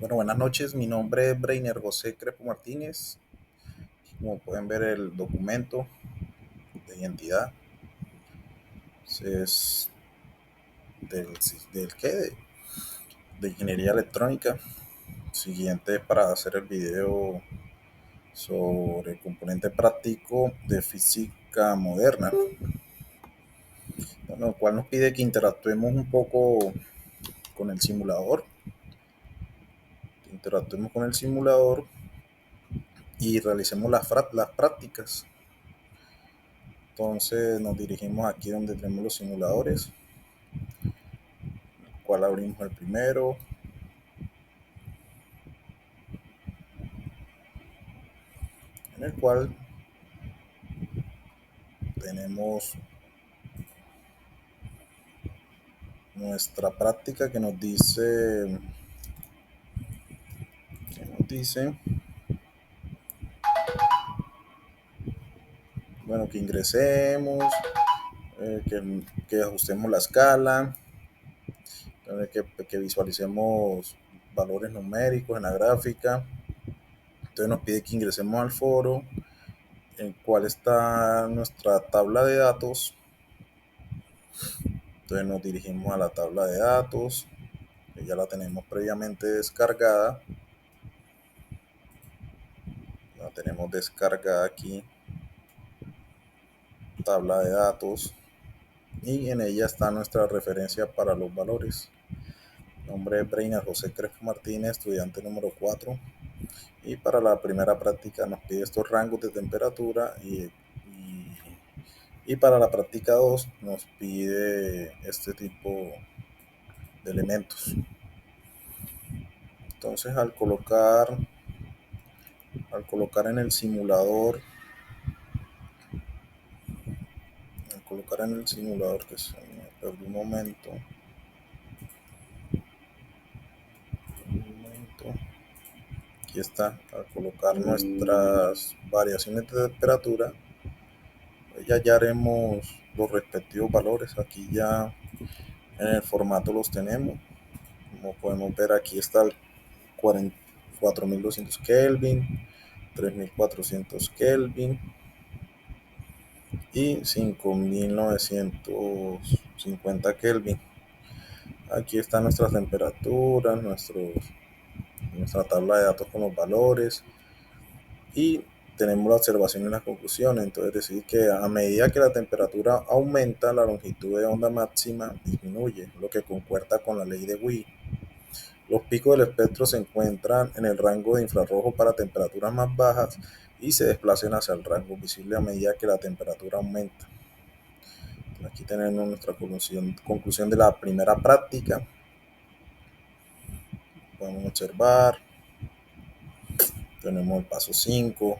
Bueno, buenas noches. Mi nombre es Breiner José Crepo Martínez. Como pueden ver, el documento de identidad es del, del ¿qué? De ingeniería electrónica. Siguiente para hacer el video sobre el componente práctico de física moderna. Bueno, el cual nos pide que interactuemos un poco con el simulador. Interactuemos con el simulador y realicemos las prácticas. Entonces nos dirigimos aquí donde tenemos los simuladores, cual abrimos el primero, en el cual tenemos nuestra práctica que nos dice, bueno, que ingresemos, que ajustemos la escala, que visualicemos valores numéricos en la gráfica. Entonces nos pide que ingresemos al foro, en el cual está nuestra tabla de datos. Entonces nos dirigimos a la tabla de datos, que ya la tenemos previamente descargada. La tenemos descargada aquí, tabla de datos, y en ella está nuestra referencia para los valores. Nombre es Breiner José Crespo Martínez, estudiante número 4. Y para la primera práctica nos pide estos rangos de temperatura y para la práctica 2 nos pide este tipo de elementos. Entonces al colocar en el simulador, que se me perdió un momento, aquí está, al colocar nuestras variaciones de temperatura, pues ya haremos los respectivos valores. Aquí ya en el formato los tenemos. Como podemos ver, aquí está el 4200 Kelvin, 3400 Kelvin y 5950 Kelvin. Aquí están nuestras temperaturas, nuestra tabla de datos con los valores, y tenemos la observación y las conclusiones. Entonces decir que a medida que la temperatura aumenta, la longitud de onda máxima disminuye, lo que concuerda con la ley de Wien. Los picos del espectro se encuentran en el rango de infrarrojo para temperaturas más bajas y se desplazan hacia el rango visible a medida que la temperatura aumenta. Aquí tenemos nuestra conclusión de la primera práctica. Podemos observar, tenemos el paso 5,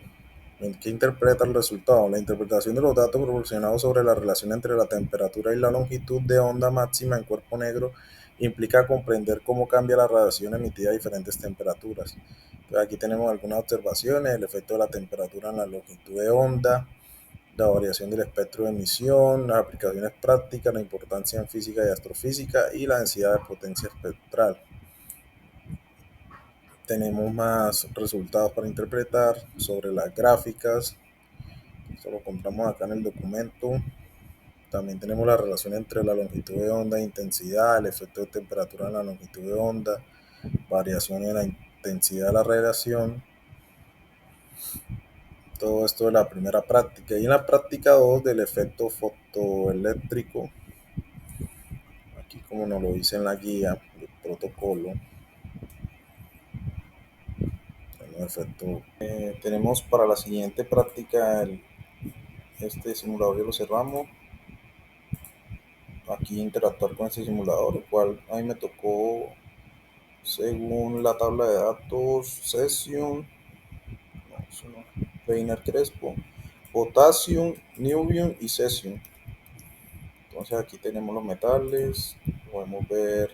que interpreta el resultado. La interpretación de los datos proporcionados sobre la relación entre la temperatura y la longitud de onda máxima en cuerpo negro implica comprender cómo cambia la radiación emitida a diferentes temperaturas. Entonces aquí tenemos algunas observaciones: el efecto de la temperatura en la longitud de onda, la variación del espectro de emisión, las aplicaciones prácticas, la importancia en física y astrofísica y la densidad de potencia espectral. Tenemos más resultados para interpretar sobre las gráficas. Esto lo encontramos acá en el documento. También tenemos la relación entre la longitud de onda e intensidad, el efecto de temperatura en la longitud de onda, variación en la intensidad de la radiación. Todo esto de la primera práctica. Y en la práctica 2 del efecto fotoeléctrico, aquí como nos lo dice en la guía del protocolo, tenemos para la siguiente práctica este simulador. Ya lo cerramos. Aquí interactuar con este simulador, el cual a mí me tocó, según la tabla de datos, Cesium, Reiner Crespo, Potassium, Niobium y Cesium. Entonces aquí tenemos los metales, podemos ver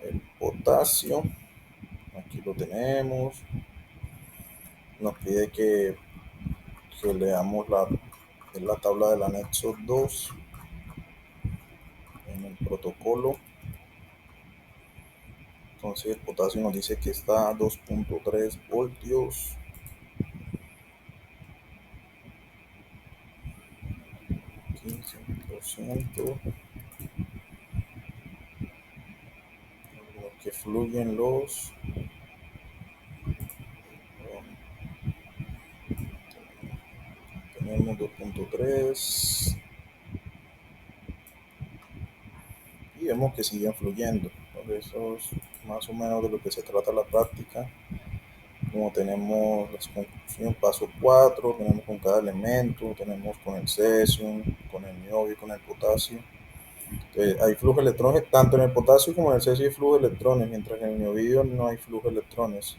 el potasio, aquí lo tenemos. Nos pide que leamos la tabla del anexo 2 en el protocolo. Entonces el potasio nos dice que está a 2.3 voltios. Lo que fluyen los tenemos 2.3 y vemos que siguen fluyendo. Por eso es más o menos de lo que se trata la práctica. Como tenemos la conclusión, paso 4, tenemos con cada elemento, tenemos con el cesio, con el niobio y con el potasio. Entonces, hay flujo de electrones, tanto en el potasio como en el cesio hay flujo de electrones, mientras que en el niobio no hay flujo de electrones.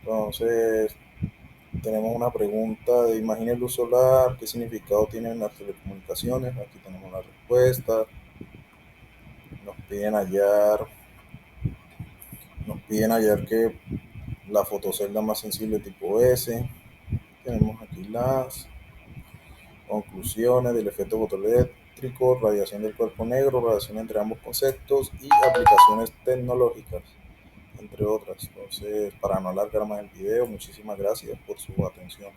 Entonces, tenemos una pregunta de imagine luz solar, ¿qué significado tienen las telecomunicaciones? Aquí tenemos la respuesta. Nos piden hallar, nos piden hallar que la fotocelda más sensible tipo S. Tenemos aquí las conclusiones del efecto fotoeléctrico, radiación del cuerpo negro, relación entre ambos conceptos y aplicaciones tecnológicas, entre otras. Entonces, para no alargar más el video, muchísimas gracias por su atención.